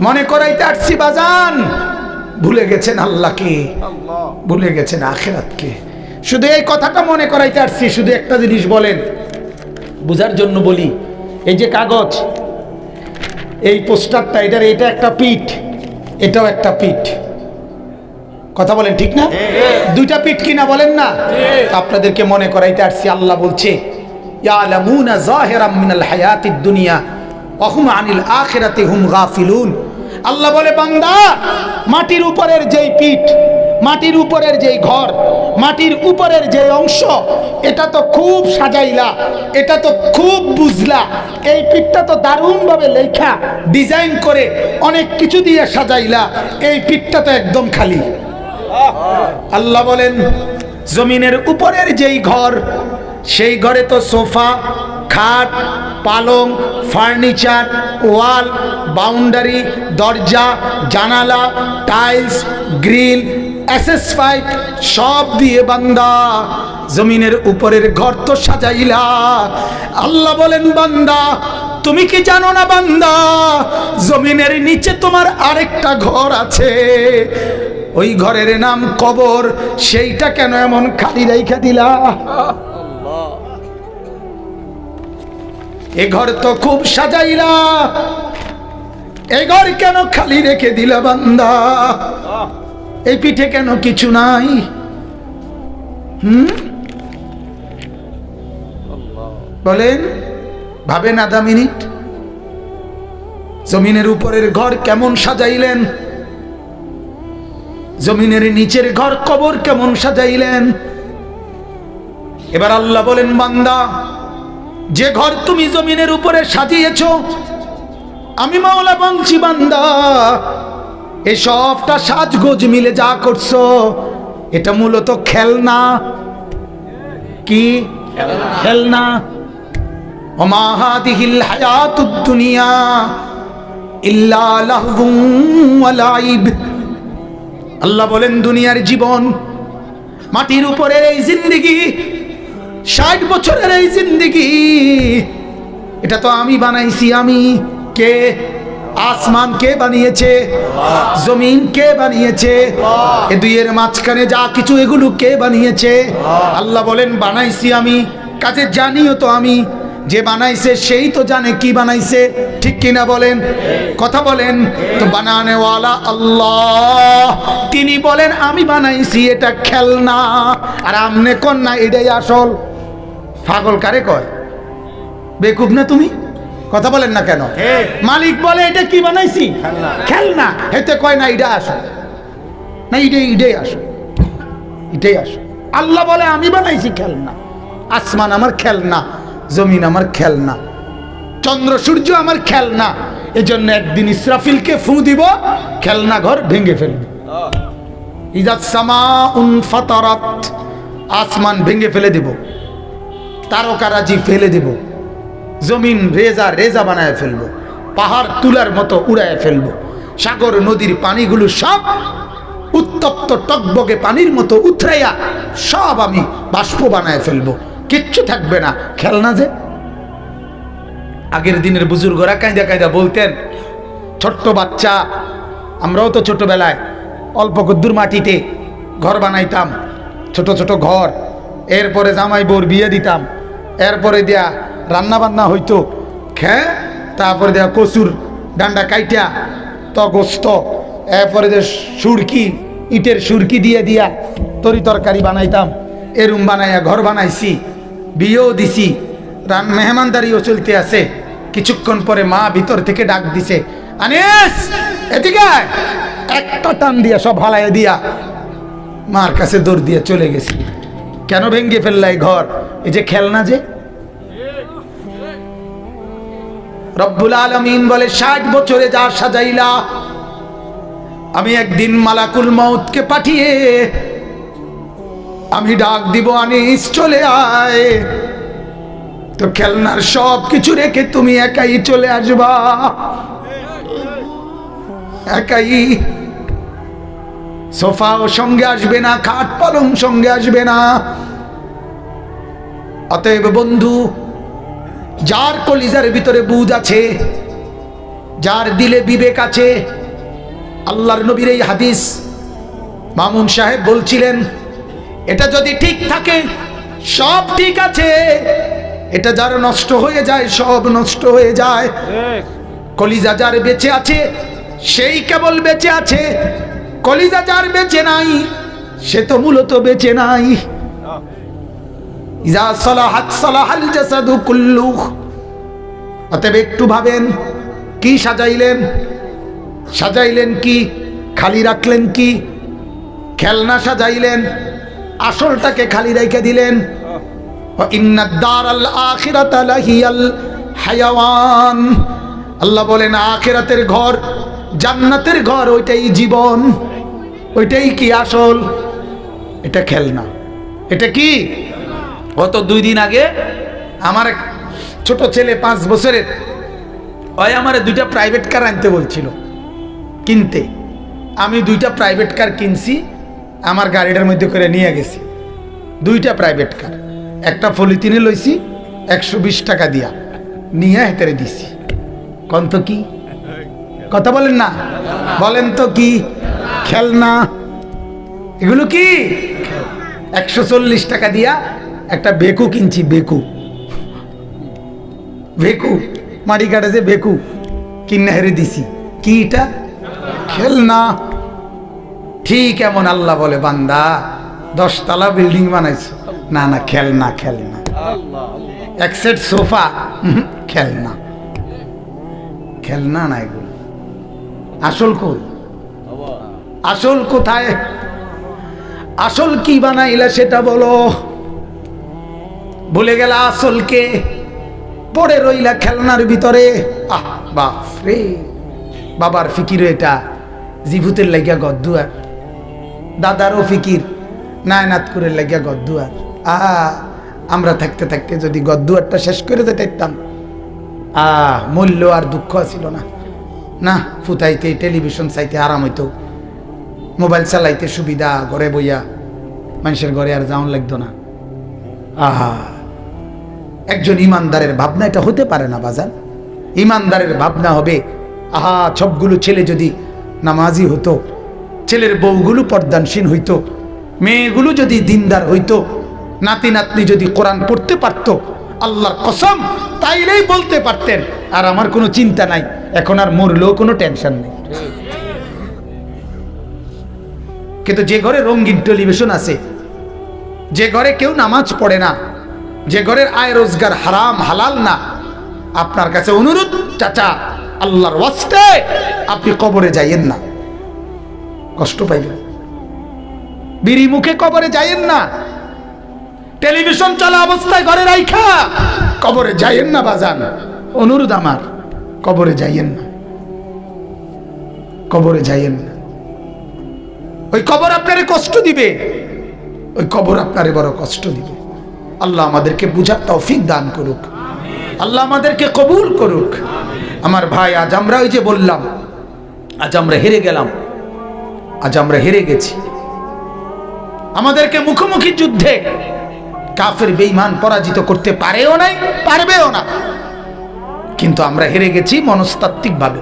মনে করাইতে আসছি বাজান, ভুলে গেছেন আল্লাহকে, ভুলে গেছেন আখিরাতকে। শুধু এই কথাটা মনে করাইতে আসছি। শুধু একটা জিনিস বলেন, বুঝার জন্য বলি। এই যে কাগজ, এই পোস্টারটা, এটা একটা পিঠ, এটাও একটা পিঠ। কথা বলেন ঠিক না? দুইটা পিঠ কিনা বলেন না? আপনাদেরকে মনে করাইতে আসছি। আল্লাহ বলছে ইয়ালামুনা যাহিরাম মিনাল হায়াতিদ দুনিয়া ওয়া হুম আনিল আখিরাতি হুম গাফিলুন। আল্লাহ বলে, বান্দা, মাটির উপরের যেই পিঠ, মাটির উপরের যেই ঘর, মাটির উপরের যে অংশ, এটা তো খুব সাজাইলা, এটা তো খুব বুঝলা, এই পিঠটা তো দারুণভাবে লেখা ডিজাইন করে অনেক কিছু দিয়ে সাজাইলা, এই পিঠটা তো একদম খালি। আল্লাহ বলেন, জমিনের উপরের যেই ঘর, সেই ঘরে তো সোফা, খাট, পালং, ফার্নিচার, ওয়াল, বাউন্ডারি, দরজা, জানালা, টাইলস, গ্রিল, অ্যাসেসফাইড সব দিয়ে বান্দা জমিনের উপরের ঘর তো সাজাইলা। আল্লাহ বলেন, বান্দা, তুমি কি জানো না বান্দা, জমিনের নিচে তোমার আরেকটা ঘর আছে, ওই ঘরের নাম কবর, সেইটা কেন এমন খালি রাইখা দিলা? এ ঘর তো খুব সাজাইলা, এই ঘর কেন খালি রেখে দিলা বান্দা? এই পিঠে কেন কিছু নাই? বলেন, ভাবেন আধা মিনিট, জমিনের উপরের ঘর কেমন সাজাইলেন, জমিনের নিচের ঘর কবর কেমন সাজাইলেন। এবার আল্লাহ বলেন, বান্দা, যে ঘর তুমি জমিনের উপরে সাজিয়েছ, আমি মাওলা বলছি বান্দা, এই সবটা সাজগোজ মিলে যা করছো, এটা মূলত খেলনা। কি খেলনা? ওমা হাদিহিল হায়াতুদ দুনিয়া ইল্লা লাহবুন ওয়া লাইব। আল্লাহ বলেন, দুনিয়ার জীবন, মাটির উপরের এই জিন্দেগি, 60 বছরের এই জিন্দেগি, এটা তো আমি বানাইছি। আমি কে? আসমান কে বানিয়েছে? জমিন কে বানিয়েছে? এ দুইয়ের মাঝখানে যা কিছু, এগুলো কে বানিয়েছে? আল্লাহ বলেন, বানাইছি আমি, কাজে জানিও তো আমি। যে বানাইছে সেই তো জানে কি বানাইছে, ঠিক কিনা বলেন? কথা বলেন তো। বানানেওয়ালা আল্লাহ, তিনি বলেন আমি বানাইছি, এটা খেলনা। আর আমনে কোন না এটাই আসল। পাগল কারে কয়? বেকুব না তুমি? কথা বলেন না কেন? মালিক বলে এটা কি বানাইছি? খেলনা। এতে কয় না এটা আসল, না এটাই আসল, এটাই আসল। আল্লাহ বলে আমি বানাইছি খেলনা। আসমান আমার খেলনা, জমিন আমার খেলনা, চন্দ্র সূর্য আমার খেলনা। এজন্য একদিন ইসরাফিলকে ফু দিব, খেলনা ঘর ভেঙে ফেলবে। ইজাত সামাউন ফাতারাত, আসমান ভেঙে ফেলে দিব, তারকারাজি ফেলে দিব, জমিন রেজা রেজা বানায় ফেলবো, পাহাড় তুলার মতো উড়ায় ফেলবো, সাগর নদীর পানিগুলো সব উত্তপ্ত টকবগে পানির মতো উথরাইয়া সব আমি বাষ্প বানায় ফেলবো, কিচ্ছু থাকবে না। খেলনা যে। আগের দিনের বুজুর্গরা কাঁদা কাঁদা বলতেন, ছোট্ট বাচ্চা, আমরাও তো ছোটবেলায় অল্প কদ্দুর মাটিতে ঘর বানাইতাম, ছোট ছোট ঘর। এরপরে জামাই বউর বিয়ে দিতাম, এরপরে দেয়া রান্না বান্না হইতো, খেয়ে তারপরে দেয়া কচুর ডান্ডা কাইটা তো গোস্ত, এরপরে যে সুরকি, ইটের সুরকি দিয়ে দিয়া তরি তরকারি বানাইতাম। এরুম বানাইয়া ঘর বানাইছি, বিয়েও দিছি, মেহমানদারিও চলতে আছে। কিছুক্ষণ পরে মা ভিতর থেকে ডাক দিছে, আনিস এদিকে আয়। একটা টান দিয়া সব হালাইয়া দিয়া মার কাছে দৌড় দিয়ে চলে গেছি। কেন ভেঙ্গে ফেললাই ঘর? এই যে খেলনা যে। রব্বুল আলামিন বলে, 60 বছরে যা সাজাইলা, আমি একদিন মালাকুল মউতকে পাঠিয়ে আমি ডাক দিব, আনিস চলে আয়। তো খেলনার সব কিছু রেখে তুমি একাই চলে আসবা, একাই। সোফাও সঙ্গে আসবে না, খাট পালং সঙ্গে আসবে না। অতএব বন্ধু, যার কলিজার ভিতরে বুঝ আছে, যার দিলে বিবেক আছে, আল্লাহর নবীর এই হাদিস মামুন সাহেব বলছিলেন, এটা যদি ঠিক থাকে সব ঠিক আছে, এটা যার নষ্ট হয়ে যায় সব নষ্ট হয়ে যায়। কলিজা যার বেঁচে আছে সেই কেবল বেঁচে আছে, কলিজা যার বেঁচে নাই সে তো মূলত বেঁচে নাই। ইজা সালাহাত সালাহাল জাসাদু কুল্লুহ। অতএব একটু ভাবেন, কি সাজাইলেন? সাজাইলেন কি? খালি রাখলেন কি? খেলনা সাজাইলেন, আসলটাকে খালি রেখে দিলেন। ইন্নাদ দারাল আখিরাতা লাহিয়াল হায়াওয়ান। আল্লাহ বলেন আখিরাতের ঘর, জান্নাতের ঘর, ওইটাই জীবন, ওইটাই কি আসল, এটা খেলনা। এটা কি? গত 2 দিন আগে আমার এক ছোট ছেলে 5 বছরের, ওই আমারে 2টা প্রাইভেট কার আনতে বলছিল কিনতে। আমি 2টা প্রাইভেট কার কিনছি, আমার গাড়িটার মধ্যে করে নিয়ে গেছি। 2টা প্রাইভেট কার, একটা পলিথিনে লইছি 120 টাকা দিয়া, নিয়ে হেতেরে দিছি। কোন তো কি? কথা বলেন না, বলেন তো কি? খেলনা। এগুলো কি? 140 টাকা দিয়া একটা বেকু কিনছি, বেকু, বেকু মাটি কাটে যে বেকু কিনে হেরে দিছি। কি এটা? খেলনা। ঠিক এমন আল্লাহ বলে, বান্দা 10 তলা বিল্ডিং বানাইছো, না না খেলনা, খেলনা। এক সেট সোফা, খেলনা, খেলনা না এগুলো। আসল কই? আসল কোথায়? আসল কি বানাইলা সেটা বলো। ভুলে গেলা আসলকে, পড়ে রইলা খেলনার ভিতরে। আহ বাপ রে, বাবার ফিকির এটা, জিভুতের লাগিয়া গদ্দুয়ার, দাদারও ফিকির, নায়নাতকুরের লাগিয়া গদ্দুয়ার। আমরা থাকতে থাকতে যদি গদ্দুয়ারটা শেষ করে যেতাম, মূল্য আর দুঃখ ছিল না। না, ফুটাইতে টেলিভিশন চাইতে আরাম হইতো, মোবাইল চালাইতে সুবিধা, ঘরে বইয়া মানুষের ঘরে আর যাওয়ান লাগতো না। একজন ইমানদারের ভাবনা এটা হতে পারে না বাজান। ইমানদারের ভাবনা হবে, সবগুলো ছেলে যদি নামাজি হতো, ছেলের বউগুলো পর্দানসীন হইতো, মেয়েগুলো যদি দিনদার হইতো, নাতি নাতনি যদি কোরআন পড়তে পারতো, আল্লাহর কসম তাইলেই বলতে পারতেন আর আমার কোনো চিন্তা নাই, এখন আর মরলেও কোনো টেনশন নেই। কিন্তু যে ঘরে রঙিন টেলিভিশন আছে, যে ঘরে কেউ নামাজ পড়ে না, যে ঘরের আয় রোজগার হারাম হালাল না, আপনার কাছে অনুরোধ চাচা, আল্লাহর ওয়াস্তে আপনি কবরে যাইয়েন না, কষ্ট পাইবেন। বিড়ি মুখে কবরে যাইয়েন না, টেলিভিশন চলা অবস্থায় ঘরে রাইখা কবরে যাইয়েন না বাজান, অনুরোধ আমার, কবরে যাইয়েন না, কবরে যাইয়েন না। ওই কবর আপনারে কষ্ট দিবে, ওই কবর আপনারে বড় কষ্ট দিবে। আল্লাহ আমাদেরকে বুঝার তৌফিক দান করুক, আল্লাহ আমাদেরকে কবুল করুক। আমার ভাই, আজ আমরা ওই যে বললাম, আজ আমরা হেরে গেলাম, আজ আমরা হেরে গেছি। আমাদেরকে মুখোমুখি যুদ্ধে কাফের বেঈমান পরাজিত করতে পারেও নাই, পারবেও না। কিন্তু আমরা হেরে গেছি মনস্তাত্ত্বিকভাবে,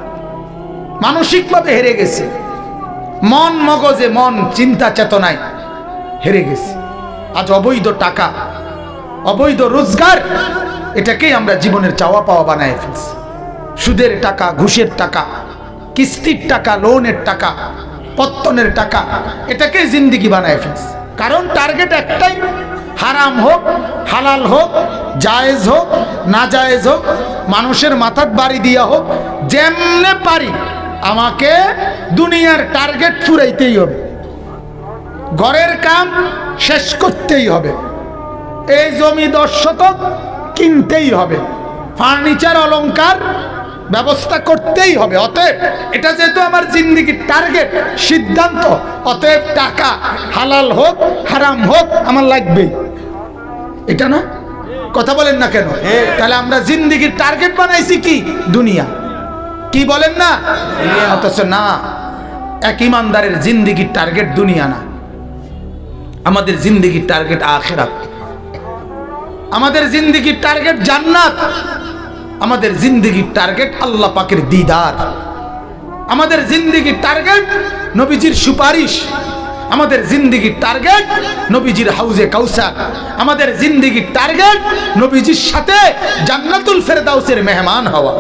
মানসিকভাবে হেরে গেছি, মন মগজে, মন চিন্তা চেতনায় হেরে গেছি। আজ অবৈধ টাকা, অবৈধ রোজগার, এটাকেই আমরা জীবনের চাওয়া পাওয়া বানায় ফেলছি। সুদের টাকা, ঘুষের টাকা, কিস্তির টাকা, লোনের টাকা, পত্তনের টাকা, এটাকে জিন্দেগি বানায় ফেলছি। কারণ টার্গেট একটাই, হারাম হোক হালাল হোক, জায়েজ হোক না জায়েজ হোক, মানুষের মাথার বাড়ি দিয়া হোক, যেমনে পারি আমাকে দুনিয়ার টার্গেট ফুরাইতেই হবে, ঘরের কাম শেষ করতেই হবে, এই জমি 10 শতক কিনতেই হবে, ফার্নিচার অলংকার ব্যবস্থা করতেই হবে। অতএব এটা যেহেতু আমার জিন্দেগির টার্গেট, সিদ্ধান্ত, অতএব টাকা হালাল হোক হারাম হোক আমার লাগবেই। এটা না? কথা বলেন না কেন? তাহলে আমরা জিন্দেগির টার্গেট বানাইছি কি? দুনিয়া। কি বলেন না? অথচ না, এক ইমানদারের জিন্দেগির টার্গেট দুনিয়া না, আমাদের জিন্দেগির টার্গেট আখিরাত, আমাদের জিন্দেগির টার্গেট জান্নাত, আমাদের জিন্দেগির টার্গেট আল্লাহ পাকের দিদার, আমাদের জিন্দেগির টার্গেট নবীজির সুপারিশ, আমাদের জিন্দেগির টার্গেট নবীজির হাউজে কাউসার, আমাদের জিন্দেগির টার্গেট নবীজির সাথে জান্নাতুল ফেরদাউসের মেহমান হওয়া।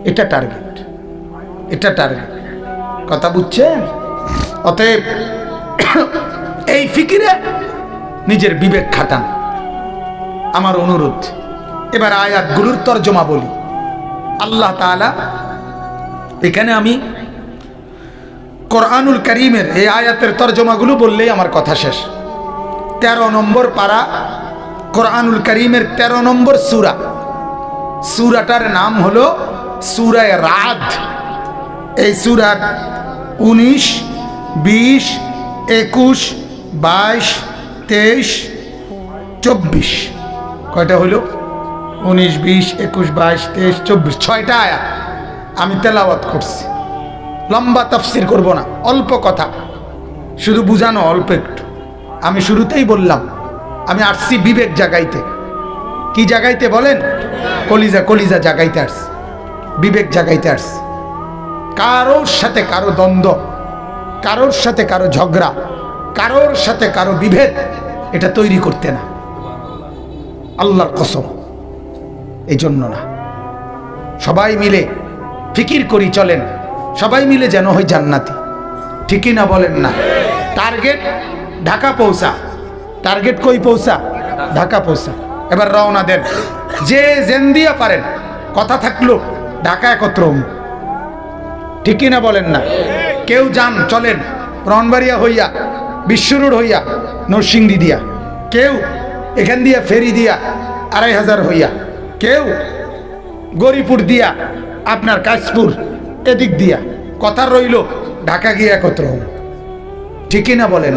এটা টার্গেট, এটা টার্গেট। কথা বুঝছেন? অতএব এই ফিকিরে নিজের বিবেক খাটান। আমার অনুরোধ, এবার আয়াতগুলোর তর্জমা বলি। আল্লাহ তাআলা এখানে, আমি কোরআনুল কারীমের এই আয়াতের তর্জমাগুলো বললেই আমার কথা শেষ। 13 নম্বর পারা, কোরআনুল কারীমের 13 নম্বর সূরা। সূরাটার নাম হলো সূরা রাদ। এই সূরার 19, 20, 21, 22, 23, 24 কয়টা হলো? 19, 20, 21, 22, 23, 24, 6টা আয়াত আমি তেলাওয়াত করছি। লম্বা তাফসির করব না, অল্প কথা, শুধু বুঝানো অল্প একটু। আমি শুরুতেই বললাম আমি আসছি বিবেক জাগাইতে। কি জাগাইতে বলেন? কলিজা, কলিজা জাগাইতে আসছি, বিবেক জাগাইতে আসছি। কারোর সাথে কারো দ্বন্দ্ব, কারোর সাথে কারো ঝগড়া, কারোর সাথে কারো বিভেদ এটা তৈরি করতে না, আল্লাহর কসম, এই জন্য না। সবাই মিলে ফিকির করি চলেন, সবাই মিলে যেন হয় জান্নাতি। ঠিকই না বলেন না? টার্গেট ঢাকা পৌঁছা, টার্গেট কই পৌঁছা? ঢাকা পৌঁছা। এবার রওনা দেন, যে জেন দিয়া পারেন। কথা থাকলো ঢাকা একত্র, ঠিকই না বলেন না? কেউ যান চলেন ব্রাহ্মণবাড়িয়া হইয়া, বিশ্ব রোড হইয়া, নরসিংদী দিয়া, কেউ এখান দিয়া ফেরি দিয়া 2500 হইয়া, কেউ গরিপুর দিয়া আপনার কাশপুর এদিক দিয়া। কথা রইল ঢাকা গিয়ে একত্র হব, ঠিকই না বলেন?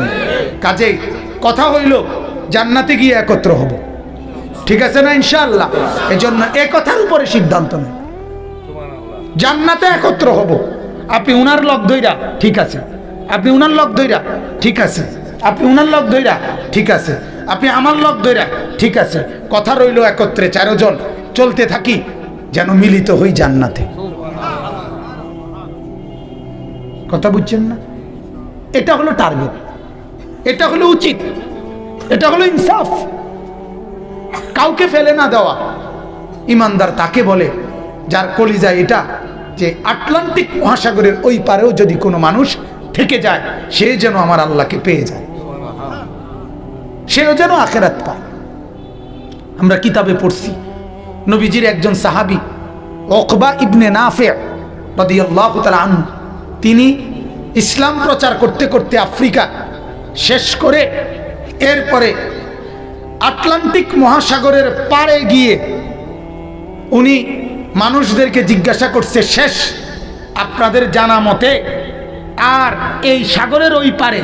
কাজেই কথা হইল জান্নাতে গিয়ে একত্র হব, ঠিক আছে না ইনশাআল্লাহ? এজন্য এ কথার উপরে সিদ্ধান্ত নেই, জান্নাতে একত্র হব। আপনি উনার লগ ধইরা ঠিক আছে, আপনি উনার লগ ধইরা ঠিক আছে, আপনি উনার লগ ধইরা ঠিক আছে, আপনি আমার লগ ধইরা ঠিক আছে। কথা রইল একত্রে 4 জন চলতে থাকি, যেন মিলিত হই জান্নাতে। কথা বুঝছেন না? এটা হলো টার্গেট, এটা হলো উচিত, এটা হলো ইনসাফ। কাউকে ফেলে না দেওয়া। ইমানদার তাকে বলে যার কলিজায় এটা, যে আটলান্টিক মহাসাগরের ওই পারেও যদি কোনো মানুষ থেকে যায়, সে যেন আমার আল্লাহকে পেয়ে যায়, সেও যেন আখিরাত পায়। আমরা কিতাবে পড়ছি নবীজির একজন সাহাবী উকবা ইবনে নাফি রাদিয়াল্লাহু তাআলা আনহু, তিনি ইসলাম প্রচার করতে করতে আফ্রিকা শেষ করে এরপরে আটলান্টিক মহাসাগরের পাড়ে গিয়ে উনি মানুষদেরকে জিজ্ঞাসা করছে, শেষ আপনাদের জানা মতে আর এই সাগরের ওই পারে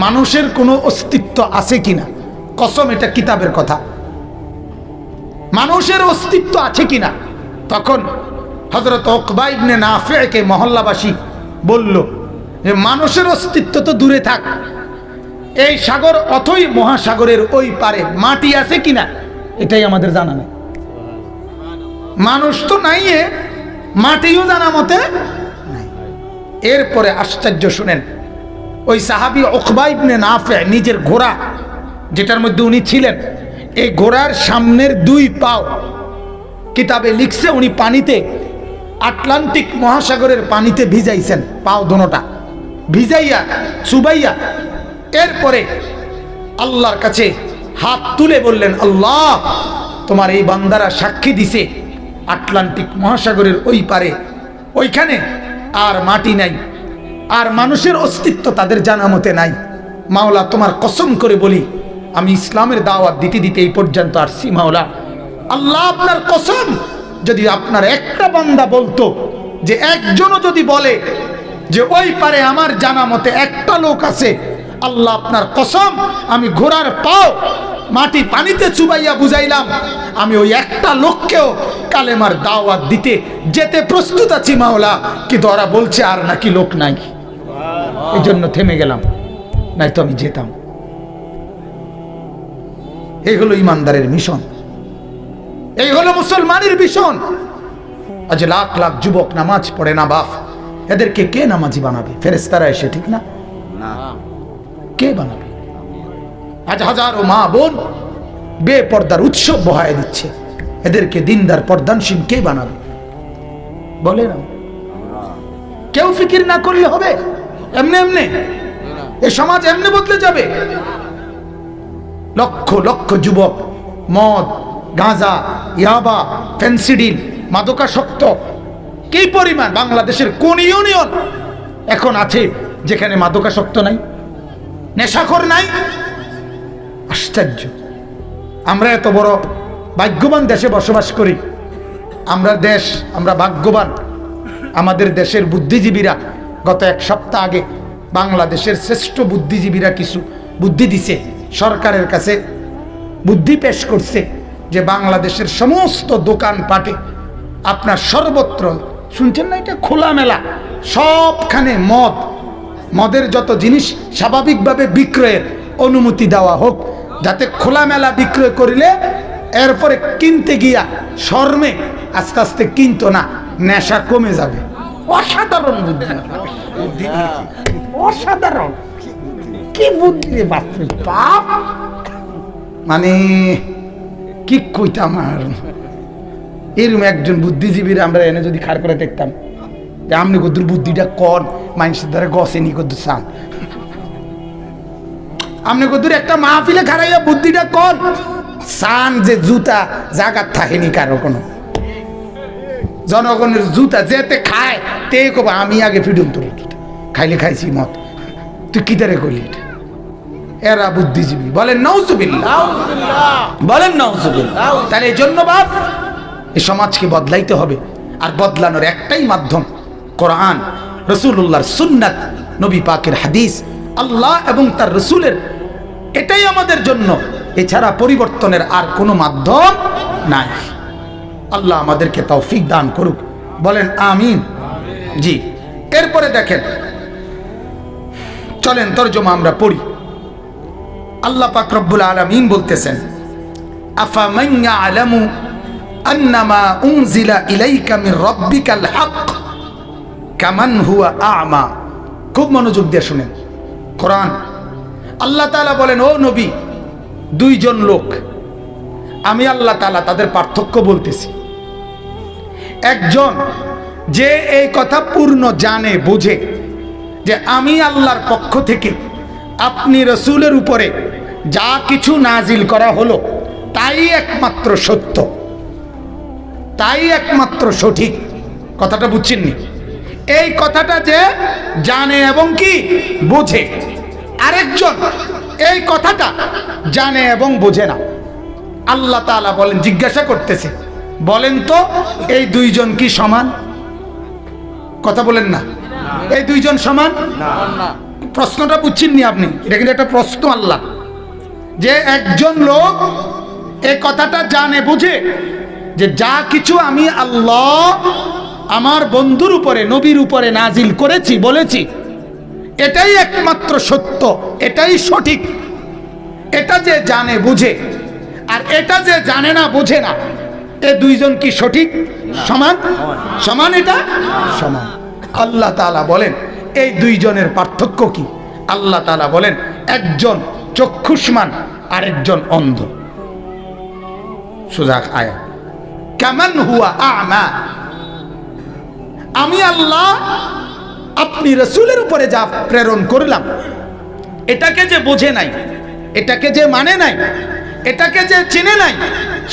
মানুষের কোনো অস্তিত্ব আছে কিনা? কসম, এটা কিতাবের কথা, মানুষের অস্তিত্ব আছে কিনা? তখন হযরত উকবা ইবনে নাফিকে মহল্লাবাসী বলল যে মানুষের অস্তিত্ব তো দূরে থাক, এই সাগর অথই মহাসাগরের ওই পারে মাটি আছে কিনা এটাই আমাদের জানা নেই। মানুষ তো নাই, মাটিও জানা মতে নাই। এরপরে আশ্চর্য শুনেন, ওই সাহাবী উকবা ইবনে নাফি নিজের ঘোড়া, যেটার মধ্যে উনি ছিলেন, এই ঘোড়ার সামনের 2 পাও, কিতাবে লিখছে উনি পানিতে, আটলান্টিক মহাসাগরের পানিতে ভিজাইছেন, পাও দুটোটা ভিজাইয়া চুবাইয়া। এরপরে আল্লাহর কাছে হাত তুলে বললেন, আল্লাহ, তোমার এই বান্দারা সাক্ষী দিছে আটলান্টিক মহাসাগরের ওই পারে ওইখানে আর মাটি নাই, আর মানুষের অস্তিত্ব তাদের জানা মতে নাই। মাওলা, তোমার কসম করে বলি, আমি ইসলামের দাওয়াত দিতে দিতে এই পর্যন্ত আসছি। মাওলা, আল্লাহ আপনার কসম, যদি আপনার একটা বান্দা বলতো, যে একজনও যদি বলে যে ওই পারে আমার জানা মতে একটা লোক আছে, আল্লাহ আপনার কসম, আমি ঘোড়ার পাও মাটি পানিতে চুবাইয়া বুঝাইলাম, আমি ওই একটা লোককেও কালেমার দাওয়াত দিতে যেতে প্রস্তুত আছি মাওলা। কিন্তু ওরা বলছে আর নাকি লোক নাই, এই জন্য থেমে গেলাম, নাই তো আমি যেতাম। এই হলো ইমানদারের মিশন, এই হলো মুসলমানের ভীষণ। আজ লাখ লাখ যুবক নামাজ পড়ে না বাপ, এদেরকে কে নামাজি বানাবে? ফেরেশতারা এসে, ঠিক না? কে বানাবে? আজ হাজারো মা বোন বেপর্দার উৎসব বহায় দিচ্ছে, এদেরকে দিনদার পর্দানশীল কে বানাবে? বলে না, কেউ ফিকির না করলে হবে? এমনি এমনি এ সমাজ এমনি বদলে যাবে? লক্ষ লক্ষ যুবক মদ, গাঁজা, ইয়াবা, ফেন্সিডিল, মাদকাসক্ত কি পরিমাণ! বাংলাদেশের কোন ইউনিয়ন এখন আছে যেখানে মাদকাসক্ত নাই, নেশাখোর নাই? আশ্চর্য! আমরা এত বড় ভাগ্যবান দেশে বসবাস করি। আমরা ভাগ্যবান। আমাদের দেশের বুদ্ধিজীবীরা গত এক সপ্তাহ আগে বাংলাদেশের শ্রেষ্ঠ বুদ্ধিজীবীরা কিছু বুদ্ধি দিছে, সরকারের কাছে বুদ্ধি পেশ করছে যে বাংলাদেশের সমস্ত দোকানপাটে আপনার সর্বত্র, শুনছেন না, এটা খোলামেলা সবখানে মদের যত জিনিস স্বাভাবিকভাবে বিক্রয়ের অনুমতি দেওয়া হোক, যাতে খোলামেলা বিক্রয় করিলে এরপরে কিনতে গিয়া শর্মে আস্তে আস্তে কিনতো না, নেশা কমে যাবে। অসাধারণ বুদ্ধি, অসাধারণ! কি বুদ্ধি রে বাপ! মানে কি কইতাম আর, এরকম একজন বুদ্ধিজীবীরা আমরা এনে যদি খাড় করে দেখতাম যে আপনি কদ্দুর বুদ্ধিটা কন, মানুষের দ্বারা গছে নি কদ্দুর চান, আপনি কদ্দুর একটা মাহফিলে খাড়াইয়া বুদ্ধিটা কন চান যে জুতা জাগাত থাকেনি কারো, কোনো জনগণের জুতা যেতে খায় তে কব আমি আগে ফিডুন তোর জুতা খাইলে খাইছি মত, তুই কি তারে কইলি? এটা এরা বুদ্ধিজীবী। বলেন নাউজুবিল্লাহ, বলেন নাউজুবিল্লাহ। তাহলে এই জন্য বাপ, এই সমাজকে বদলাইতে হবে, আর বদলানোর একটাই মাধ্যম কোরআন, রাসূলুল্লাহর সুন্নাত, নবী পাকের হাদিস, আল্লাহ এবং তার রাসূলের, এটাই আমাদের জন্য। এছাড়া পরিবর্তনের আর কোনো মাধ্যম নাই। আল্লাহ আমাদেরকে তৌফিক দান করুক, বলেন আমিন। জি, এরপরে দেখেন, চলেন তরজমা আমরা পড়ি। আল্লাহ পাক রব্বুল আলামিন বলতেছেন, আফামান ইয়ালামু আন্নামা উনজিলা ইলাইকা মির রাব্বিকাল হক কামান হুয়া আ'মা। খুব মনোযোগ দিয়ে শুনেন কোরআন। আল্লাহ তাআলা বলেন, ও নবী, দুইজন লোক, আমি আল্লাহ তাআলা তাদের পার্থক্য বলতেছি। একজন যে এই কথা পূর্ণ জানে, বোঝে যে আমি আল্লাহর পক্ষ থেকে আপনি রাসূলের উপরে যা কিছু নাজিল করা হলো তাই একমাত্র সত্য, তাই একমাত্র সঠিক। কথাটা বুঝছেননি? এই কথাটা যে জানে এবং কি বোঝে। আরেকজন এই কথাটা জানে এবং বোঝে না। আল্লাহ তাআলা বলেন, জিজ্ঞাসা করতেছে, বলেন তো এই দুইজন কি সমান? কথা বলেন না, এই দুইজন সমান না। প্রশ্নটা বুঝছেননি আপনি? এটা কিন্তু একটা প্রশ্ন। আল্লাহ যে একজন লোক এই কথাটা জানে, বুঝে যে যা কিছু আমি আল্লাহ আমার বন্ধুর উপরে, নবীর উপরে নাজিল করেছি, বলেছি, এটাই একমাত্র সত্য, এটাই সঠিক। এটা যে জানে, বুঝে, আর এটা যে জানে না, বোঝে না, এ দুইজন কি সঠিক? সমান? সমান? এটা সমান। আল্লাহ তাআলা বলেন, এই দুইজনের পার্থক্য কি? আল্লাহ তাআলা বলেন, একজন চক্ষুষ্মান আর একজন অন্ধ। সুজা আয়াত, কামান হুয়া আ'মা। আমি আল্লাহ আপনি রাসূলের উপরে যা প্রেরণ করলাম, এটাকে যে বোঝে নাই, এটাকে যে মানে নাই, এটাকে যে চিনে নাই,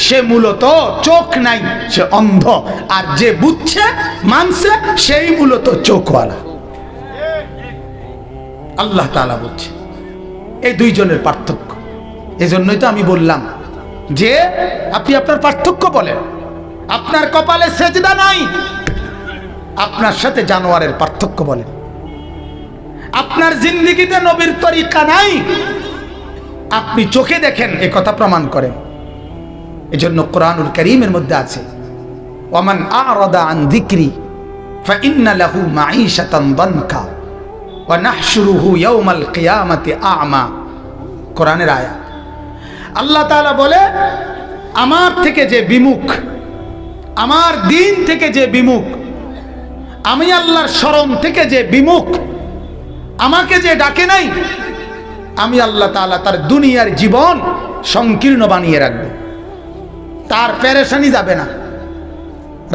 সে মূলত চোখ নাই, সে অন্ধ। আর যে বুঝছে, মানছে, সেই মূলত চোখওয়ালা। আল্লাহ তাআলা বলছে এই দুইজনের পার্থক্য। এজন্যই তো আমি বললাম যে আপনি আপনার পার্থক্য বলেন। আপনার কপালে সেজদা নাই, আপনার সাথে জানোয়ারের পার্থক্য বলেন। আপনার জিন্দেগিতে নবীর তরিকা নাই, আপনি চোখে দেখেন, এ কথা প্রমাণ করেন। এজন্য কোরআনুল কারীমের মধ্যে আছে, ওয়ামান আ'রাদা আন যিকরি ফাইন্না লাহু মাঈশাতান দানকা ওয়া নাহশুরুহু ইয়াওমাল কিয়ামাতি আ'মা। কোরআনের আয়াত। আল্লাহ তাআলা বলে, আমার থেকে যে বিমুখ, আমার দিন থেকে যে বিমুখ, আমি আল্লাহর শরণ থেকে যে বিমুখ, আমাকে যে ডাকে নাই, আমি আল্লাহ তাআলা তার দুনিয়ার জীবন সংকীর্ণ বানিয়ে রাখবো। তার পেরেশানি যাবে না।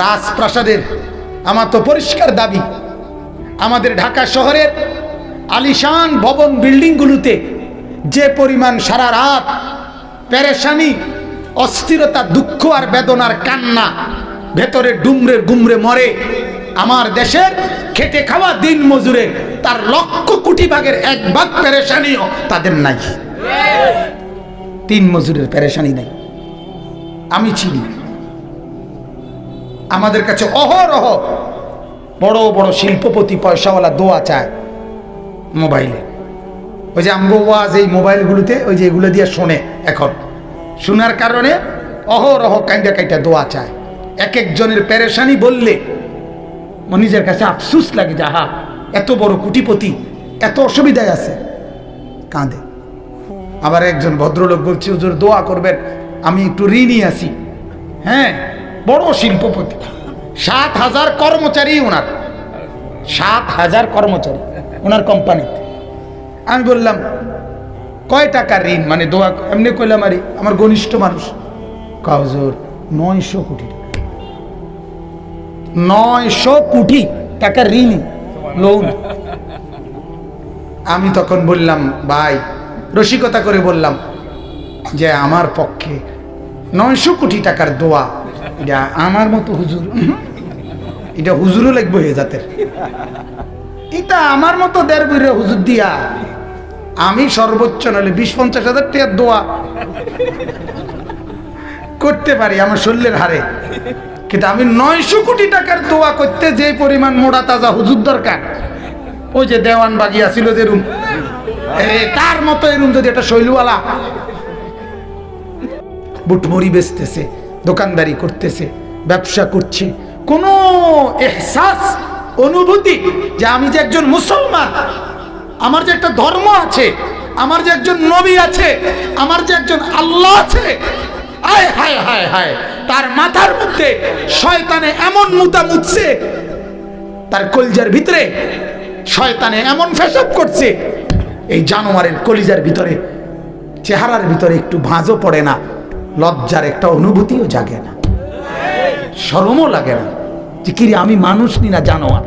রাজপ্রাসাদের আমার তো পরিষ্কার দাবি, আমাদের ঢাকা শহরের আলিশান ভবন বিল্ডিংগুলোতে যে পরিমাণ সারা রাত পেরেশানি, অস্থিরতা, দুঃখ আর বেদনার কান্না, ভেতরে ডুমরে গুমরে মরে, আমার দেশের খেটে খাওয়া দিন মজুরে তার লক্ষ কোটি ভাগের 1 ভাগ পেরেশানিও তাদের নাই। 3 মজুরের পেরেশানি নাই। আমি চিনি, আমাদের কাছে অহরহ বড় বড় শিল্পপতি পয়সাওয়ালা দোয়া চায় মোবাইলে। ওই যে আমগো ওয়াজ এই মোবাইলগুলোতে ওই যে এগুলো দিয়ে শোনে, এখন শোনার কারণে অহরহ কাইটা কাইটা দোয়া চায়। এক একজনের পেরেশানি বললে নিজের কাছে আফসুস লাগে যে আহা, এত বড় কোটিপতি এত অসুবিধায় আছে, কাঁদে। আবার একজন ভদ্রলোক বলছে হুজুর দোয়া করবেন, আমি একটু ঋণী আছি। হ্যাঁ, বড় শিল্পপতি, 7,000 কর্মচারী ওনার, 7,000 কর্মচারী ওনার কোম্পানিতে। আমি বললাম কয় টাকার ঋণ, মানে দোয়া এমনি কইলাম, আরে আমার ঘনিষ্ঠ মানুষ। হুজুর 900 কোটি টাকা, 900 কোটি টাকার ঋণ, লোন। আমি তখন বললাম ভাই, রসিকতা করে বললাম যে আমার পক্ষে 900 কোটি টাকার দোয়া, এটা আমার মতো হুজুর, এটা হুজুরও লাগবে হয়ে জাতের, এটা আমার মতো 1.5 বিঘা হুজুর দিয়া আমি সর্বোচ্চ নাহলে 20-50 হাজার টাকার দোয়া করতে পারি আমার শরীরের হারে। কিন্তু আমি 900 কোটি টাকার দোয়া করতে যে পরিমাণ মোড়া তাজা হুজুর দরকার, ওই যে দেওয়ান বাগিয়া ছিল যে রুম, তার মতো এরুম যদি একটা শৈলওয়ালা বুটমুড়ি বেচতেছে, দোকানদারি করতেছে, ব্যবসা করছে, কোনো এহসাস, অনুভূতি যে আমি যে একজন মুসলমান, আমার যে একটা ধর্ম আছে, আমার যে একজন নবী আছে, আমার যে একজন আল্লাহ আছে, আয় হায় হায় হায়, তার মাথার মধ্যে শয়তানে এমন মুতা মুছছে, তার কলিজার ভিতরে শয়তানে এমন ফেসাব করছে, এই জানোয়ারের কলিজার ভিতরে, চেহারার ভিতরে একটু ভাঁজও পড়ে না, লজ্জার একটা অনুভূতিও জাগে না, শরমও লাগে না যে কি রে, আমি মানুষ নি না জানোয়ার,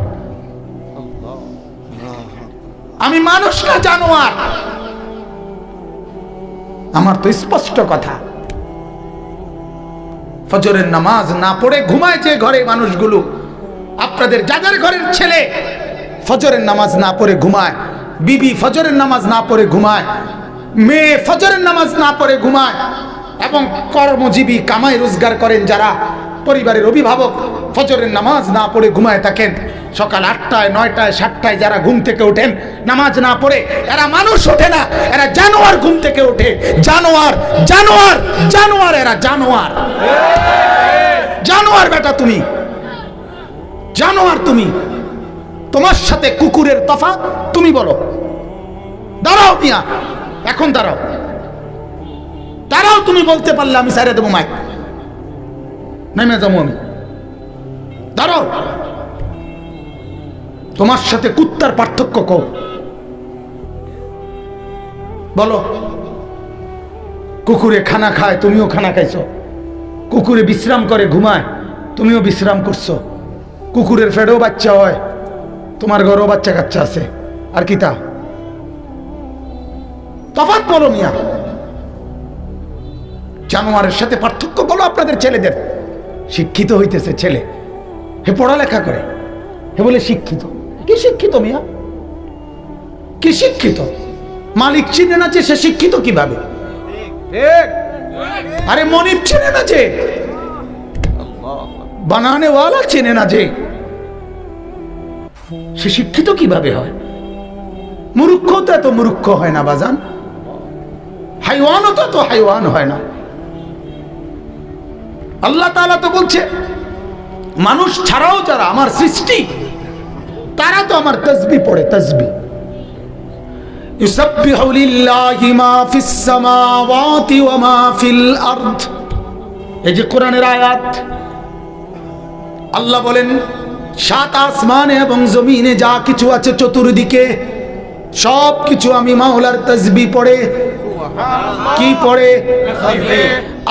আমি মানুষ না জানোয়ার। আমার তো স্পষ্ট কথা, ফজরের নামাজ না পড়ে ঘুমায় যে ঘরে মানুষগুলো, আপনাদের যাদের ঘরের ছেলে ফজরের নামাজ না পড়ে ঘুমায়, বিবি ফজরের নামাজ না পড়ে ঘুমায়, মেয়ে ফজরের নামাজ না পড়ে ঘুমায়, এবং কর্মজীবী কামাই রোজগার করেন যারা, পরিবারের অভিভাবক ফজরের নামাজ না পড়ে ঘুমায় থাকেন, সকাল 8টায় 9টায় 7টায় যারা ঘুম থেকে ওঠেন নামাজ না পড়ে, এরা মানুষ ওঠে না, এরা জানোয়ার ঘুম থেকে ওঠে, জানোয়ার জানোয়ার জানোয়ার, এরা জানোয়ার। জানোয়ার বেটা তুমি, জানোয়ার তুমি, তোমার সাথে কুকুরের তফাৎ তুমি বলো। দাঁড়াও মিয়া, এখন দাঁড়াও, দাঁড়াও, তুমি বলতে পারলে আমি সাইরে দেবো মাইক, নেমে যাবো আমি, দাঁড়াও। তোমার সাথে কুত্তার পার্থক্য কও, বলো। কুকুরে খানা খায়, তুমিও খানা খাইছো, কুকুরে বিশ্রাম করে ঘুমায়, তুমিও বিশ্রাম করছো, কুকুরের ফেডেও বাচ্চা হয়, তোমার ঘরেও বাচ্চা কাচ্চা আছে, আর কি তা তফাৎ বলো মিয়া। জানোয়ারের সাথে পার্থক্য বলো আপনাদের ছেলেদের। শিক্ষিত হইতেছে ছেলে, হে পড়ালেখা করে, হে বলে শিক্ষিত। কি শিক্ষিত মিয়া, কি শিক্ষিত? মালিক চিনে না যে সে শিক্ষিত কিভাবে? আরে মনিব চিনে না যে, বানানেওয়ালা চেনে না যে, সে শিক্ষিত কিভাবে হয়? মূর্খ তো এত মূর্খ হয় না বাজান, হাইওয়ানও তো এত হাইওয়ান হয় না। আল্লাহ তাআলা তো বলছে মানুষ ছাড়াও যারা আমার সৃষ্টি, তারা তো আমার তাসবিহ পড়ে, তাসবিহ। ইউসাব্বিহু লিল্লাহি মা ফিস সামাওয়াতি ওয়া মা ফিল আরদ এই যে কোরআনের আয়াত, আল্লাহ বলেন সাত আসমানে এবং জমিনে যা কিছু আছে চতুর্দিকে সব কিছু আমি মাওলার তাসবিহ পড়ে। কি পড়ে?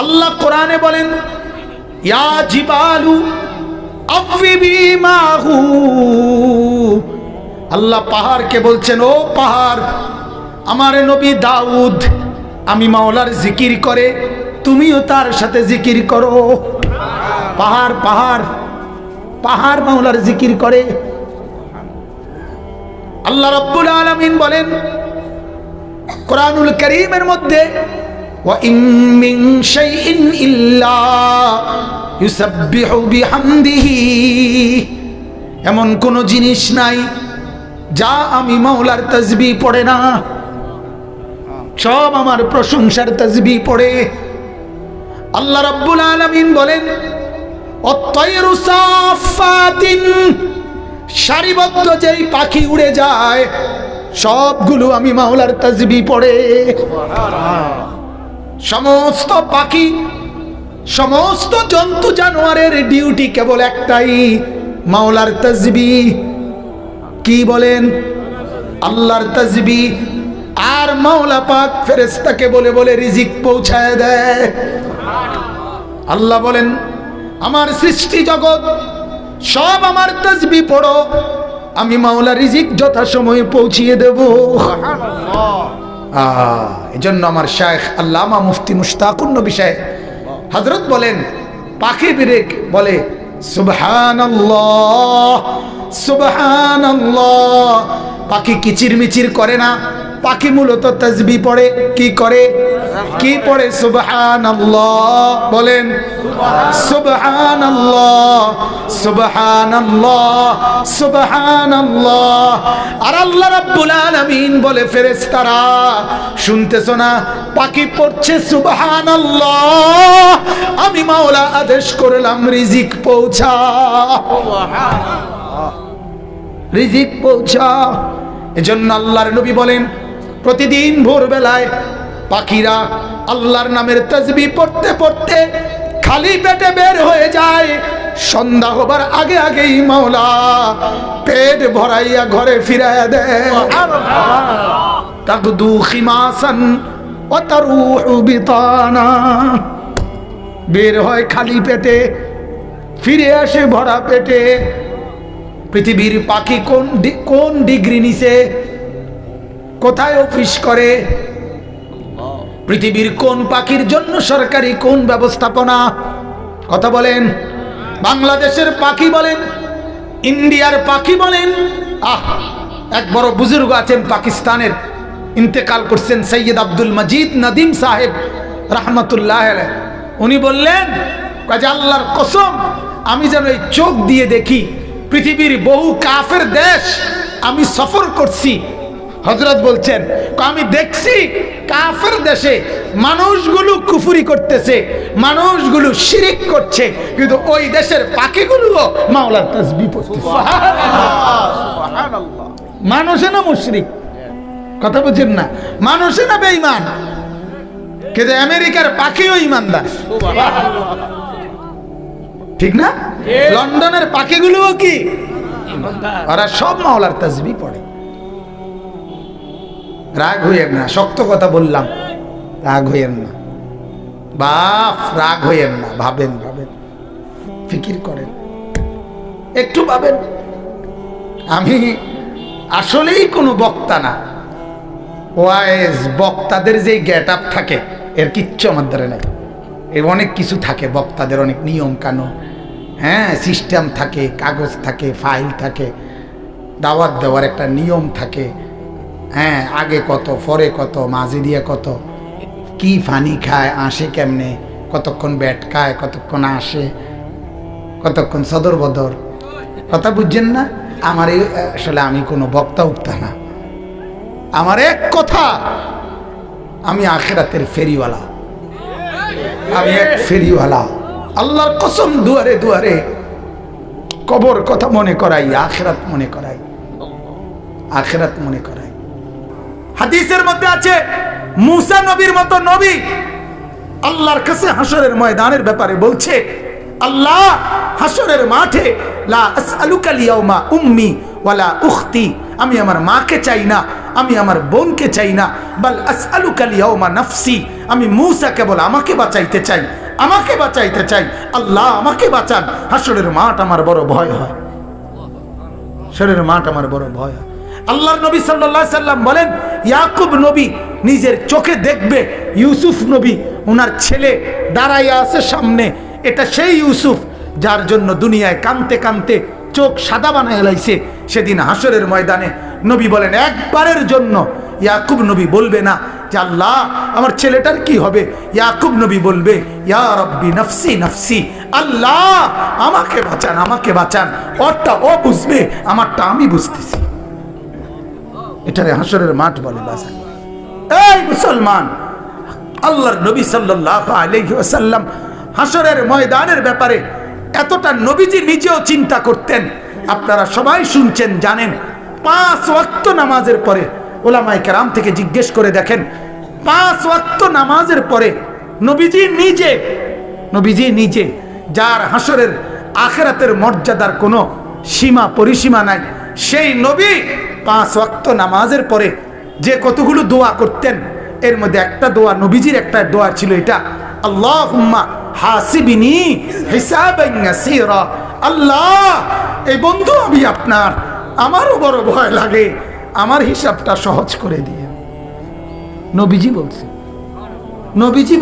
আল্লাহ কোরআনে বলেন ইয়া জিবালু আফিবি মাহু। আল্লাহ পাহাড়কে বলছেন, ও পাহাড়, আমার নবী দাউদ আমি মাওলার জিকির করে, তুমিও তার সাথে জিকির করো। পাহাড় পাহাড় পাহাড় মাওলার জিকির করে। আল্লাহ রাব্বুল আলামিন বলেন কোরআনুল কারীমের মধ্যে ওয়া ইন মিন শাইইন ইল্লা ইউসাব্বিহু বিহামদিহি, এমন কোন জিনিস নাই যা আমি মাওলার তাসবিহ পড়ে না, সব আমার প্রশংসার তাসবিহ পড়ে। আল্লাহ রাব্বুল আলামিন বলেন অত্তয়রু সাফাতিন, সারিবদ্ধ যেই পাখি উড়ে যায় সবগুলো আমি মাওলার তাসবিহ পড়ে। সমস্ত পাখি সমস্ত জন্তু জানোয়ারের ডিউটি কেবল একটাই, মাওলার তাসবিহ। কি বলেন? আল্লাহর তাসবিহ। আর মাওলা পাক ফেরেশতাকে বলে বলে রিজিক পৌঁছায় দেয়। আল্লাহ বলেন আমার সৃষ্টি জগৎ সব আমার তাসবিহ পড়ো, আমি মাওলা রিজিক যথাসময়ে পৌঁছিয়ে দেব। এজন্য আমার শায়েখ আল্লামা মুফতি মুশতাকুন নবী সাহেব হযরত বলেন পাখি বিরেক বলে সুবহানাল্লাহ সুবহানাল্লাহ। পাখি কিচিরমিচির করে না, পাখি মূলত তাসবিহ পড়ে। কি করে? কি পড়ে? সুবহানাল্লাহ। বলেন সুবহানাল্লাহ সুবহানাল্লাহ সুবহানাল্লাহ। আর আল্লাহ রাব্বুল আলামিন বলে ফেরেশতারা শুনতেছো না? পাখি পড়ছে সুবহানাল্লাহ, আমি মাওলা আদেশ করলাম রিজিক পৌঁছা, রিজিক পৌঁছা। এজন্য আল্লাহর নবী বলেন প্রতিদিন ভোরবেলায় পাখিরা আল্লাহর নামের তাসবিহ পড়তে পড়তে খালি পেটে বের হয়ে যায়, সন্ধ্যা হবার আগে আগেই মাওলা পেট ভরাইয়া ঘরে ফিরাইয়া দেয়। তাকদু খিমাসান ওয়া তারুহু বিতানা, বের হয় খালি পেটে, ফিরে আসে ভরা পেটে। পৃথিবীর পাখি কোন ডিগ্রি নিছে, কোথায় অফিস করে, পৃথিবীর কোন পাখির জন্য সরকারি কোন ব্যবস্থাপনা, কথা বলেন। বাংলাদেশের পাখি বলেন, ইন্ডিয়ার পাখি বলেন। এক বড় বুজুর্গ আছেন পাকিস্তানের, ইন্তেকাল করছেন সৈয়দ আব্দুল মজিদ নদীম সাহেব রহমতুল্লাহ আলাইহ। উনি বললেন যে আল্লাহর কসম আমি যেন এই চোখ দিয়ে দেখি পৃথিবীর বহু কাফের দেশ আমি সফর করছি। হযরত বলছেন আমি দেখছি কাফের দেশে মানুষগুলো কুফরি করতেছে, মানুষগুলো শিরিক করছে, কিন্তু ওই দেশের পাখিগুলো মাওলার তাসবিহ পড়তেছে। সুবহানাল্লাহ। মানুষে না মুশরিক, কথা বুঝেন না? মানুষে না বেঈমান, কিন্তু আমেরিকার পাখিও ঈমানদার। ঠিক না? লন্ডনের পাখিগুলোও কি ঈমানদার? ওরা সব মাওলার তাসবিহ পড়ে। রাগ হইয়েন না, শক্ত কথা বললাম, রাগ হইয়েন না বাপ, রাগ হইয়েন না। ভাবেন ভাবেন, ফিকির করেন, একটু ভাবেন। আমি আসলেই কোনো বক্তা না, ওয়াইজ বক্তাদের যে গেট আপ থাকে এর কিচ্ছু আমার দ্বারা নাই। এর অনেক কিছু থাকে বক্তাদের, অনেক নিয়ম কানুন, হ্যাঁ, সিস্টেম থাকে, কাগজ থাকে, ফাইল থাকে, দাওয়াত দেওয়ার একটা নিয়ম থাকে, হ্যাঁ, আগে কত পরে কত, মাঝে দিয়ে কত, কি ফানি খায়, আসে কেমনে, কতক্ষণ ব্যাট খায়, কতক্ষণ আসে, কতক্ষণ সদর বদর, কথা বুঝছেন না? আমার এই আসলে আমি কোনো বক্তা উক্তা না, আমার এক কথা, আমি আখিরাতের ফেরিওয়ালা, আমি এক ফেরিওয়ালা। আল্লাহর কসম দুয়ারে দুয়ারে কবর কথা মনে করাই, আখিরাত মনে করাই, আখিরাত মনে করাই। হাদিসের মধ্যে আছে মুসা নবীর মতো নবী আল্লাহর কাছে হাসরের ময়দানের ব্যাপারে বলছে, আল্লাহ হাসরের মাঠে লা আসআলুকা লিয়াউমা উম্মি ওয়ালা উখতি, আমি আমার মাকে চাই না, আমি আমার বোনকে চাই না, বাল আসআলুকা লিয়াউমা নাফসি, আমি মূসা কেবল আমাকে বাঁচাইতে চাই, আমাকে বাঁচাইতে চাই। আল্লাহ আমাকে বাঁচান। হাসরের মাঠ আমার বড় ভয় হয়, হাসরের মাঠ আমার বড় ভয় হয়। আল্লাহর নবী সাল্লাল্লাহু আলাইহি সাল্লাম বলেন, ইয়াকুব নবী নিজের চোখে দেখবে ইউসুফ নবী ওনার ছেলে দাঁড়াইয়া আছে সামনে, এটা সেই ইউসুফ যার জন্য দুনিয়ায় কানতে কানতে চোখ সাদা বানায় লাইছে। সেদিন হাসরের ময়দানে নবী বলেন, একবারের জন্য ইয়াকুব নবী বলবে না যে আল্লাহ আমার ছেলেটার কি হবে। ইয়াকুব নবী বলবে, ইয়া রব্বি নফসি নফসি, আল্লাহ আমাকে বাঁচান, আমাকে বাঁচান। ওরটা ও বুঝবে, আমারটা আমি বুঝতেছি। এটারে হাসরের মাঠ বলে। বাজান এই মুসলমান, আল্লাহর নবী সাল্লাল্লাহু আলাইহি ওয়াসাল্লাম হাসরের ময়দানের ব্যাপারে এতটা নবীজি নিজেও চিন্তা করতেন। আপনারা সবাই শুনছেন, জানেন, 5 ওয়াক্ত নামাজের পরে ওলামায়ে কেরাম থেকে জিজ্ঞেস করে দেখেন, 5 ওয়াক্ত নামাজের পরে নবীজি নিজে যার হাসরের আখিরাতের মর্যাদার কোনো সীমা পরিসীমা নাই, সেই নবী 5 ওয়াক্ত নামাজের পরে যে কতগুলো দোয়া করতেন, এর মধ্যে একটা দোয়া, নবীজির একটা দোয়া ছিল এটা, আল্লাহুম্মা হাসিবিনি হিসাবান ইয়াসীরা, আল্লাহ এই বন্ধু আমি আপনার, আমারও বড় ভয় লাগে, আমার হিসাবটা সহজ করে দিয়ে। নবীজি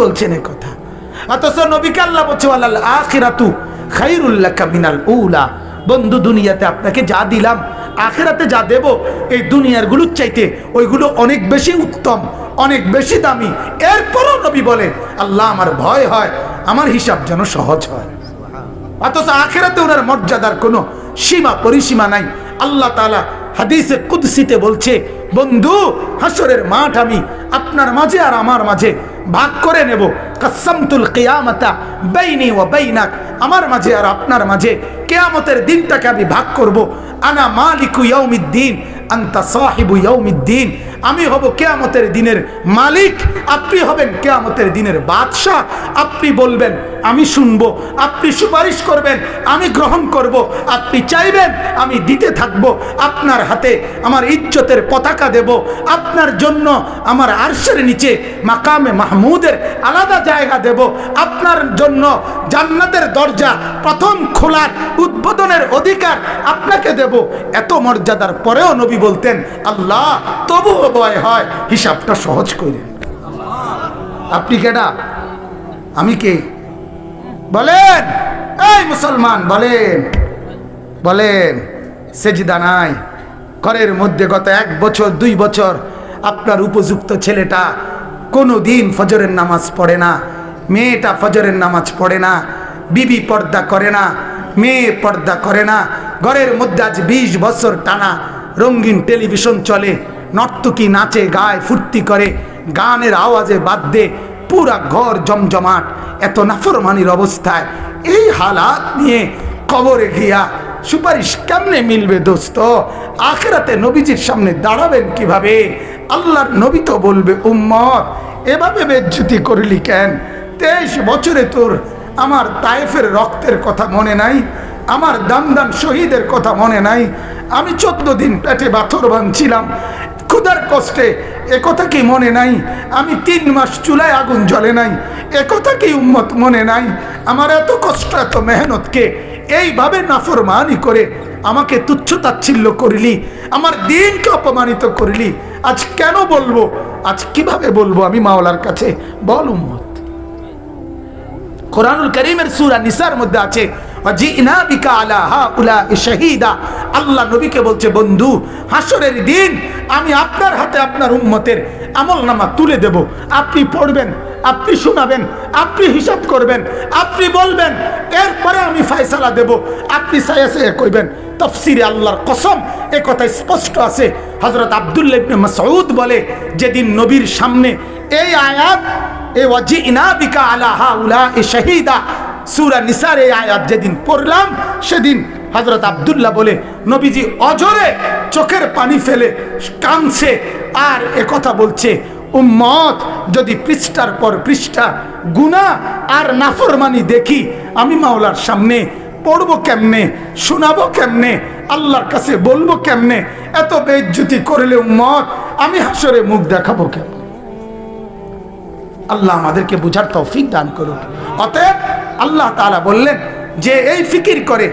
বলছেন এই কথা। অথচ নবীকে আল্লাহ বলছে, ওয়ালাল আখিরাতু খায়রুল লাকা মিনাল উলা, বন্ধু দুনিয়াতে আপনাকে যা দিলাম, আখিরাতে যা দেব, এই দুনিয়ার গুলোর চাইতে ওইগুলো অনেক বেশি উত্তম, অনেক বেশি দামি। এরপরও নবী বলে, আল্লাহ আমার ভয় হয় আমার হিসাব যেন সহজ হয়। অথচ আখিরাতে ওনার মর্যাদার কোনো সীমা পরিসীমা নাই। আল্লাহ তাআলা হাদিসে কুদসিতে বলছে, বন্ধু হাসরের মাঠ আমি আপনার মাঝে আর আমার মাঝে ভাগ করে নেব। কাসামতুল কিয়ামাতা বাইনি ওয়া বাইনাক, আমার মাঝে আর আপনার মাঝে কিয়ামতের দিনটাকে আমি ভাগ করব। আনা মালিকু ইয়াউমিদ্দিন আনতা সাহিবু ইয়াউমিদ্দিন, আমি হব কিয়ামতের দিনের মালিক, আপনি হবেন কিয়ামতের দিনের বাদশা। আপনি বলবেন আমি শুনবো, আপনি সুপারিশ করবেন আমি গ্রহণ করব, আপনি চাইবেন আমি দিতে থাকব। আপনার হাতে আমার ইজ্জতের পতাকা দেব, আপনার জন্য আমার আরশের নিচে মাকামে মাহমুদের আলাদা জায়গা দেব, আপনার জন্য জান্নাতের দরজা প্রথম খোলার উদ্বোধনের অধিকার আপনাকে দেব। এত মর্যাদার পরেও নবী বলতেন, আল্লাহ তবুও ভয় হয়, হিসাবটা সহজ করেন। আপনি কেডা, আমি কে? বলেন এই মুসলমান, বলেন সেজদা নাই ঘরের মধ্যে গত 1 বছর 2 বছর আপনার উপযুক্ত ছেলেটা কোনো দিন ফজরের নামাজ পড়ে না, মেয়েটা ফজরের নামাজ পড়ে না, বিবি পর্দা করে না, মেয়ে পর্দা করে না, ঘরের মধ্যে আজ 20 বছর টানা রঙিন টেলিভিশন চলে, নর্তকী নাচে গায় ফুর্তি করে, গানের আওয়াজে বাদ্যে পুরা ঘর জমজমাট, এত নাফরমানির অবস্থায় এই হালাত নিয়ে কবরে গিয়া সুপারিশ কেমনে মিলবে দোস্ত? আখিরাতে নবীজির সামনে দাঁড়াবেন কিভাবে? আল্লাহর নবী তো বলবে, উম্মত এভাবে বেজ্জতি করলি কেন? 23 বছরে তোর আমার তায়েফের রক্তের কথা মনে নাই, আমার দামদান শহীদের কথা মনে নাই, আমি 14 দিন পেটে পাথর বাঁধছিলাম ক্ষুধার কষ্টে, একথা কি মনে নাই? আমি 3 মাস চুলায় আগুন জ্বলে নাই, একথা কি উম্মত মনে নাই? আমার এত কষ্ট এত মেহনতকে এইভাবে নাফরমানি করে আমাকে তুচ্ছ তাচ্ছিল্য করলি, আমার দিনকে অপমানিত করলি, আজ কেন বলবো? আজ কিভাবে বলবো আমি মাওলার কাছে? বল উম্মত। কোরআনুল কারীমের সূরা নিসার মধ্যে আছে, ওয়াজিনা বিকা আলা হাউলাই শাহীদা, আল্লাহ নবীকে বলছে, বন্ধু হাসরের দিন আমি আপনার হাতে আপনার উম্মতের আমলনামা তুলে দেব, আপনি পড়বেন, আপনি শোনাবেন, আপনি হিসাব করবেন, আপনি বলবেন, এরপরে আমি ফয়সালা দেব, আপনি সায়াসে কইবেন। তাফসীরে আল্লাহর কসম এ কথা স্পষ্ট আছে। হযরত আব্দুল্লাহ ইবনে মাসউদ বলে, যেদিন নবীর সামনে এই আয়াত, এ ওয়াজিনা বিকা আলা হাউলাই শাহীদা সূরা নিসার এই আয়াত যেদিন পড়লাম, সেদিন হযরত আব্দুল্লাহ বলে, নবীজি অজরে চোখের পানি ফেলে কাঁদছে আর একথা বলছে, উম্মত যদি পৃষ্ঠার পর পৃষ্ঠা গুনাহ আর নাফরমানি দেখি, আমি মাওলার সামনে পড়বো কেমনে, শোনাবো কেমনে, আল্লাহর কাছে বলবো কেমনে? এত বেইজ্জতি করলে উম্মত আমি হাসরে মুখ দেখাবো কেমনে? আল্লাহ আমাদেরকে বুঝার তৌফিক দান করুন। অতএব আল্লাহ তাআলা বললেন যে এই ফিকির করে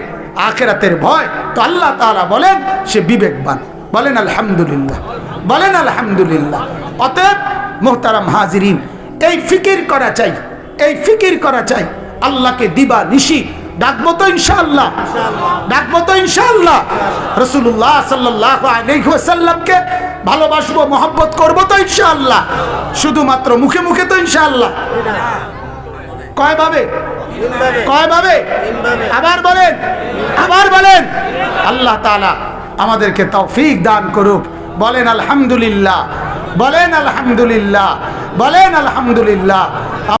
আখিরাতের ভয়, তো আল্লাহ তাআলা বলেন সে বিবেকবান। বলেন আলহামদুলিল্লাহ, বলেন আলহামদুলিল্লাহ। অতএব মোহতারাম হাজিরিন, এই ফিকির করা চাই, এই ফিকির করা চাই। আল্লাহকে দিবা নিশি ডাকবো তো ইনশাআল্লাহ, ডাকবো তো ইনশাআল্লাহ। রাসূলুল্লাহ সাল্লাল্লাহু আলাইহি ওয়াসাল্লামকে ভালোবাসবো, মহব্বত করবো তো ইনশাআল্লাহ। শুধুমাত্র মুখে মুখে তো ইনশাআল্লাহ। কয়ভাবে? কয়ভাবে? আবার বলেন, আবার বলেন। আল্লাহ তাআলা আমাদেরকে তৌফিক দান করুক। বলেন আলহামদুলিল্লাহ, বলেন আলহামদুলিল্লাহ, বলেন আলহামদুলিল্লাহ।